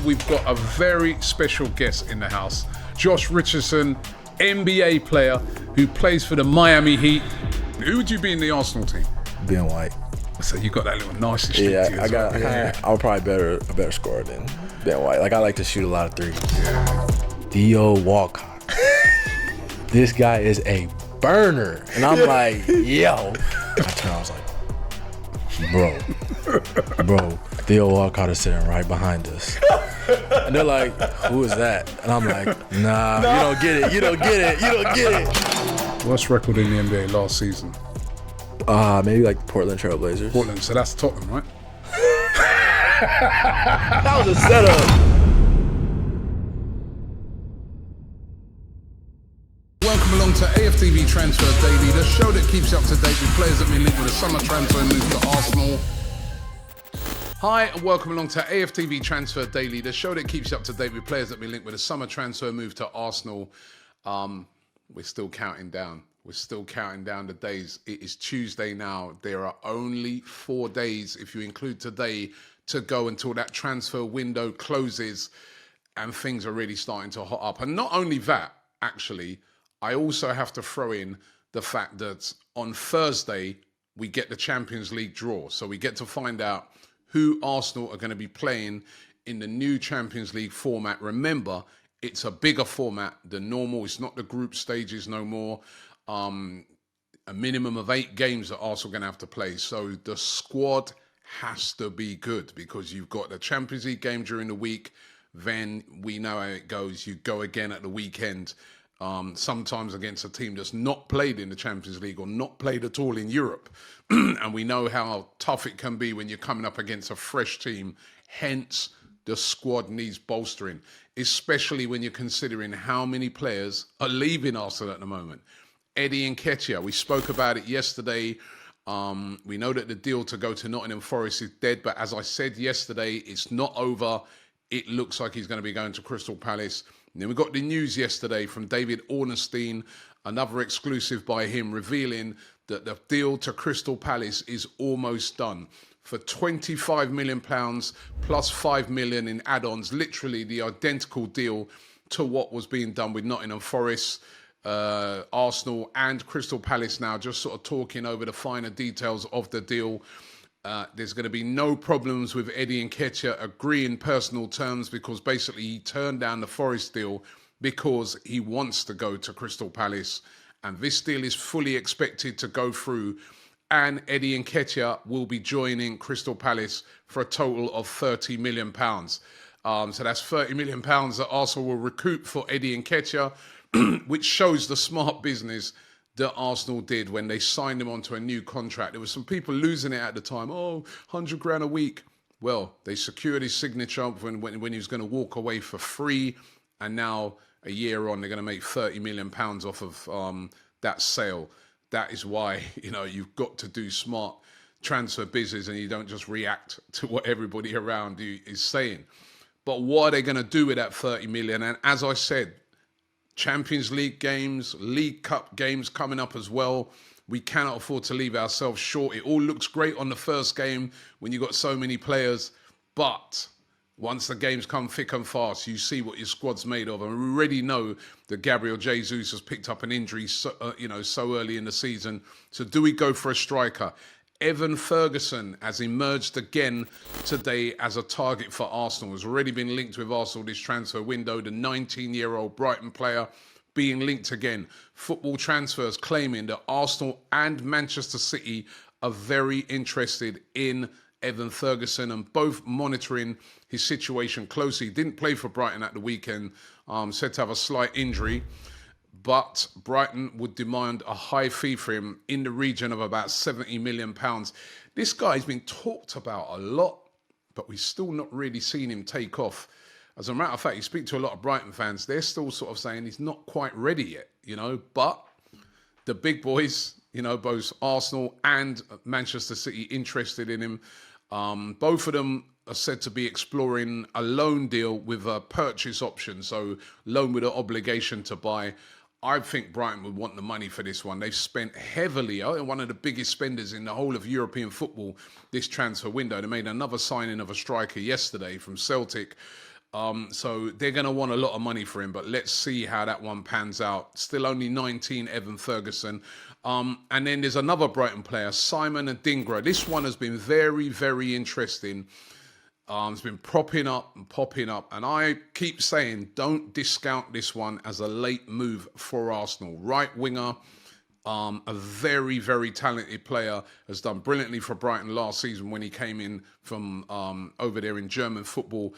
we've got a very special guest in the house. Josh Richardson, NBA player who plays for the Miami Heat. Who would you be in the Arsenal team? Ben White. So you got that little nasty streak Yeah, to you as well. I'm probably a better scorer than Ben White. Like, I like to shoot a lot of threes. Yeah. Theo Walcott. This guy is a burner. And I'm like, yo. I turned, I was like, bro, Theo Walcott is sitting right behind us. And they're like, who is that? And I'm like, nah, you don't get it. Worst record in the NBA last season? Maybe like Portland Trailblazers. Portland, so that's Tottenham, right? That was a setup. Welcome along to AFTV Transfer Daily, the show that keeps you up to date with players that have been linked with a summer transfer move to Arsenal. Hi, and welcome along to AFTV Transfer Daily, the show that keeps you up to date with players that have been linked with a summer transfer move to Arsenal. We're still counting down. We're still counting down the days. It is Tuesday now. There are only 4 days, if you include today, to go until that transfer window closes and things are really starting to hot up. And not only that, actually, I also have to throw in the fact that on Thursday, we get the Champions League draw. So we get to find out who Arsenal are going to be playing in the new Champions League format. Remember, it's a bigger format than normal. It's not the group stages no more. A minimum of 8 games that Arsenal are going to have to play. So the squad has to be good because you've got the Champions League game during the week. Then we know how it goes. You go again at the weekend, sometimes against a team that's not played in the Champions League or not played at all in Europe. And we know how tough it can be when you're coming up against a fresh team. Hence, the squad needs bolstering, especially when you're considering how many players are leaving Arsenal at the moment. Nketiah, we spoke about it yesterday. We know that the deal to go to Nottingham Forest is dead, but as I said yesterday, it's not over. It looks like he's going to be going to Crystal Palace. And then we got the news yesterday from David Ornstein, another exclusive by him, revealing that the deal to Crystal Palace is almost done for £25 million plus £5 million in add-ons, literally the identical deal to what was being done with Nottingham Forest. Arsenal and Crystal Palace now just sort of talking over the finer details of the deal. There's going to be no problems with Nketiah agreeing personal terms because basically he turned down the Forest deal because he wants to go to Crystal Palace. And this deal is fully expected to go through. And Nketiah will be joining Crystal Palace for a total of £30 million. So that's £30 million that Arsenal will recoup for Nketiah. Which shows the smart business that Arsenal did when they signed him onto a new contract. There were some people losing it at the time. Oh, 100 grand a week. Well, they secured his signature when he was going to walk away for free. And now, a year on, they're going to make £30 million off of that sale. That is why, you've got to do smart transfer business and you don't just react to what everybody around you is saying. But what are they going to do with that 30 million? And as I said, Champions League games, League Cup games coming up as well. We cannot afford to leave ourselves short. It all looks great on the first game when you've got so many players. But once the games come thick and fast, you see what your squad's made of. And we already know that Gabriel Jesus has picked up an injury so early in the season. So do we go for a striker? Evan Ferguson has emerged again today as a target for Arsenal. Has already been linked with Arsenal this transfer window. The 19-year-old Brighton player being linked again. Football Transfers claiming that Arsenal and Manchester City are very interested in Evan Ferguson and both monitoring his situation closely. Didn't play for Brighton at the weekend, said to have a slight injury. But Brighton would demand a high fee for him in the region of about £70 million. This guy's been talked about a lot, but we've still not really seen him take off. As a matter of fact, you speak to a lot of Brighton fans, they're still sort of saying he's not quite ready yet, But the big boys, both Arsenal and Manchester City interested in him. Both of them are said to be exploring a loan deal with a purchase option, so loan with an obligation to buy. I think Brighton would want the money for this one. They've spent heavily, one of the biggest spenders in the whole of European football this transfer window. They made another signing of a striker yesterday from Celtic. So they're going to want a lot of money for him, but let's see how that one pans out. Still only 19, Evan Ferguson. And then there's another Brighton player, Simon Adingra. This one has been very, very interesting. It's been propping up and popping up. And I keep saying, don't discount this one as a late move for Arsenal. Right winger, a very, very talented player, has done brilliantly for Brighton last season when he came in from over there in German football.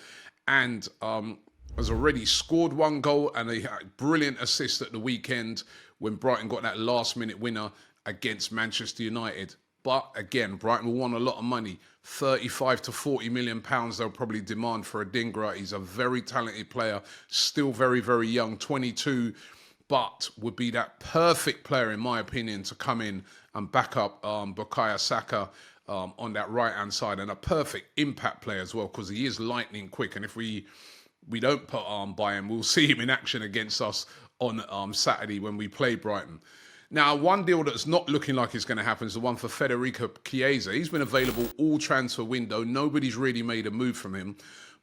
And has already scored one goal and a brilliant assist at the weekend when Brighton got that last-minute winner against Manchester United. But again, Brighton will want a lot of money. 35 to 40 million pounds they'll probably demand for Adingra. He's a very talented player, still very, very young, 22, but would be that perfect player, in my opinion, to come in and back up Bukayo Saka on that right-hand side, and a perfect impact player as well, because he is lightning quick. And if we don't put by him, we'll see him in action against us on Saturday when we play Brighton. Now, one deal that's not looking like it's going to happen is the one for Federico Chiesa. He's been available all transfer window. Nobody's really made a move from him.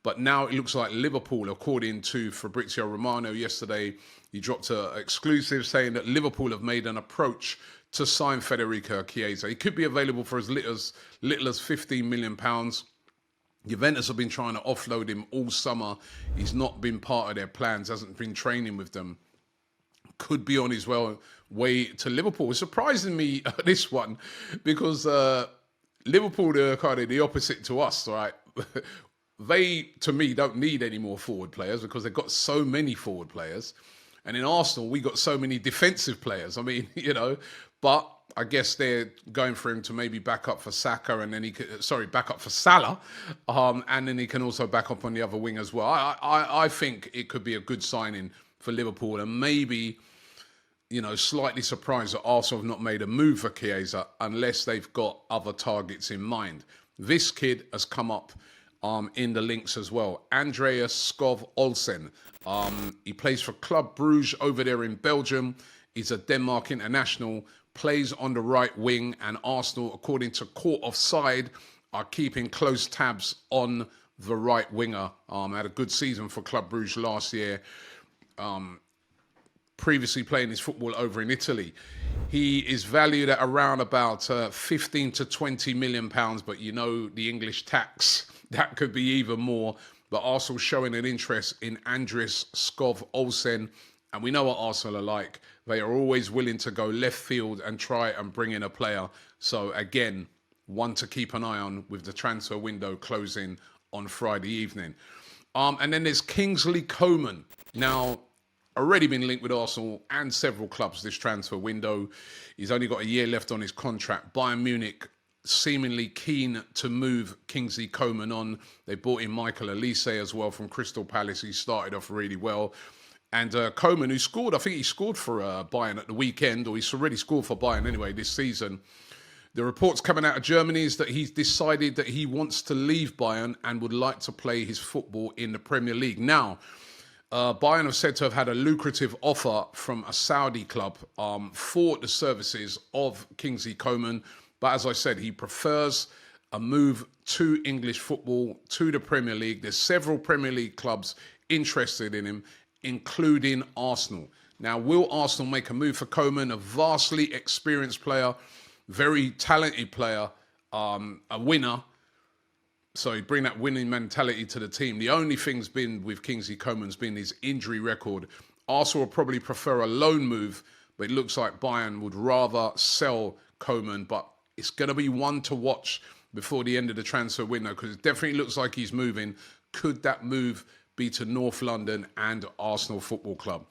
But now it looks like Liverpool, according to Fabrizio Romano yesterday, he dropped an exclusive saying that Liverpool have made an approach to sign Federico Chiesa. He could be available for as little as £15 million. Juventus have been trying to offload him all summer. He's not been part of their plans, hasn't been training with them. Could be on his way to Liverpool. It's surprising me, this one, because Liverpool, they're kind of the opposite to us, right? They, to me, don't need any more forward players because they've got so many forward players. And in Arsenal, we got so many defensive players. I mean, but I guess they're going for him to maybe back up for Saka, and then back up for Salah, and then he can also back up on the other wing as well. I think it could be a good signing for Liverpool, and maybe, slightly surprised that Arsenal have not made a move for Chiesa unless they've got other targets in mind. This kid has come up in the links as well. Adreas, Skov, Olsen. He plays for Club Brugge over there in Belgium. He's a Denmark international, plays on the right wing, and Arsenal, according to Court Offside, are keeping close tabs on the right winger. Had a good season for Club Brugge last year. Previously playing his football over in Italy. He is valued at around about 15 to 20 million pounds, but the English tax, that could be even more. But Arsenal showing an interest in Andres Skov Olsen. And we know what Arsenal are like. They are always willing to go left field and try and bring in a player. So again, one to keep an eye on with the transfer window closing on Friday evening. And then there's Kingsley Coman. Now, already been linked with Arsenal and several clubs this transfer window. He's only got a year left on his contract. Bayern Munich seemingly keen to move Kingsley Coman on. They brought in Michael Elise as well from Crystal Palace. He started off really well. And Coman, who scored, I think he scored for Bayern at the weekend, or he's already scored for Bayern anyway this season. The reports coming out of Germany is that he's decided that he wants to leave Bayern and would like to play his football in the Premier League. Now, Bayern have said to have had a lucrative offer from a Saudi club for the services of Kingsley Coman. But as I said, he prefers a move to English football, to the Premier League. There's several Premier League clubs interested in him, including Arsenal. Now, will Arsenal make a move for Coman? A vastly experienced player, very talented player, a winner. So he'd bring that winning mentality to the team. The only thing's been with Kingsley Coman's been his injury record. Arsenal would probably prefer a loan move, but it looks like Bayern would rather sell Coman. But it's going to be one to watch before the end of the transfer window, because it definitely looks like he's moving. Could that move be to North London and Arsenal Football Club?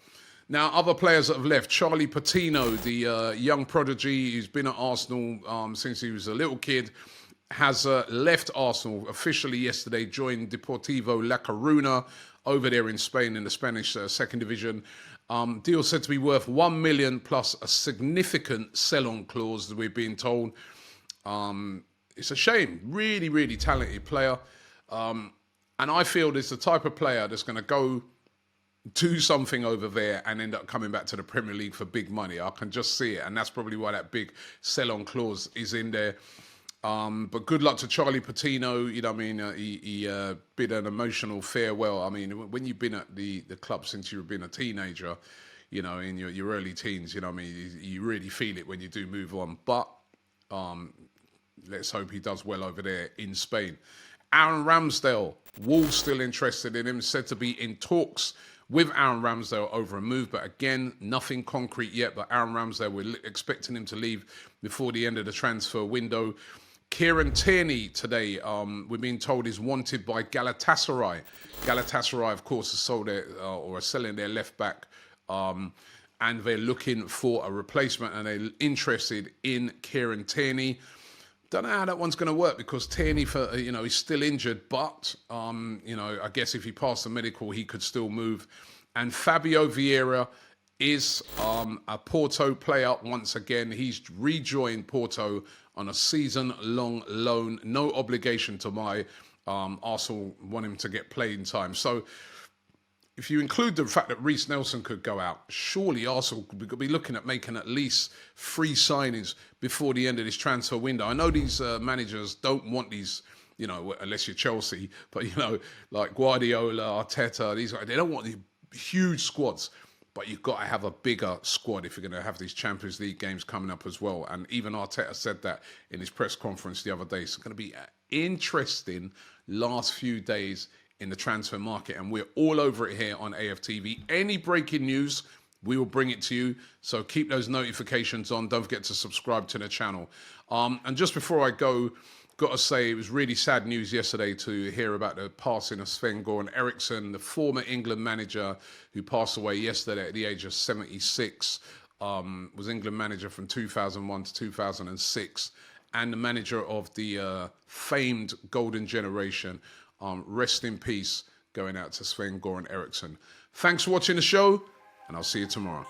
Now, other players that have left. Charlie Patino, the young prodigy who's been at Arsenal since he was a little kid, has left Arsenal officially yesterday, joined Deportivo La Coruna over there in Spain in the Spanish second division. Deal said to be worth 1 million plus a significant sell-on clause, that we're being told. It's a shame. Really, really talented player. And I feel there's the type of player that's going to go do something over there and end up coming back to the Premier League for big money. I can just see it. And that's probably why that big sell-on clause is in there. But good luck to Charlie Patino. You know what I mean? He bid an emotional farewell. I mean, when you've been at the club since you've been a teenager, you know, in your early teens, you know what I mean? You really feel it when you do move on. But let's hope he does well over there in Spain. Aaron Ramsdale, Wolves still interested in him, said to be in talks with Aaron Ramsdale over a move, but again, nothing concrete yet. But Aaron Ramsdale, we're expecting him to leave before the end of the transfer window. Kieran Tierney today, we're being told, is wanted by Galatasaray. Galatasaray, of course, has sold or are selling their left back, and they're looking for a replacement, and they're interested in Kieran Tierney. Don't know how that one's going to work because Tierney, he's still injured, but I guess if he passed the medical, he could still move. And Fabio Viera is a Porto player once again. He's rejoined Porto on a season-long loan, no obligation to buy. Arsenal want him to get playing time. So if you include the fact that Reece Nelson could go out, surely Arsenal could be looking at making at least 3 signings before the end of this transfer window. I know these managers don't want these, unless you're Chelsea, but, like Guardiola, Arteta, these guys, they don't want these huge squads. But you've got to have a bigger squad if you're going to have these Champions League games coming up as well. And even Arteta said that in his press conference the other day. It's going to be an interesting last few days in the transfer market. And we're all over it here on AFTV. Any breaking news, we will bring it to you. So keep those notifications on. Don't forget to subscribe to the channel. And just before I go, got to say, it was really sad news yesterday to hear about the passing of Sven-Göran Eriksson, the former England manager who passed away yesterday at the age of 76. Was England manager from 2001 to 2006 and the manager of the famed Golden Generation. Rest in peace going out to Sven-Göran Eriksson. Thanks for watching the show, and I'll see you tomorrow.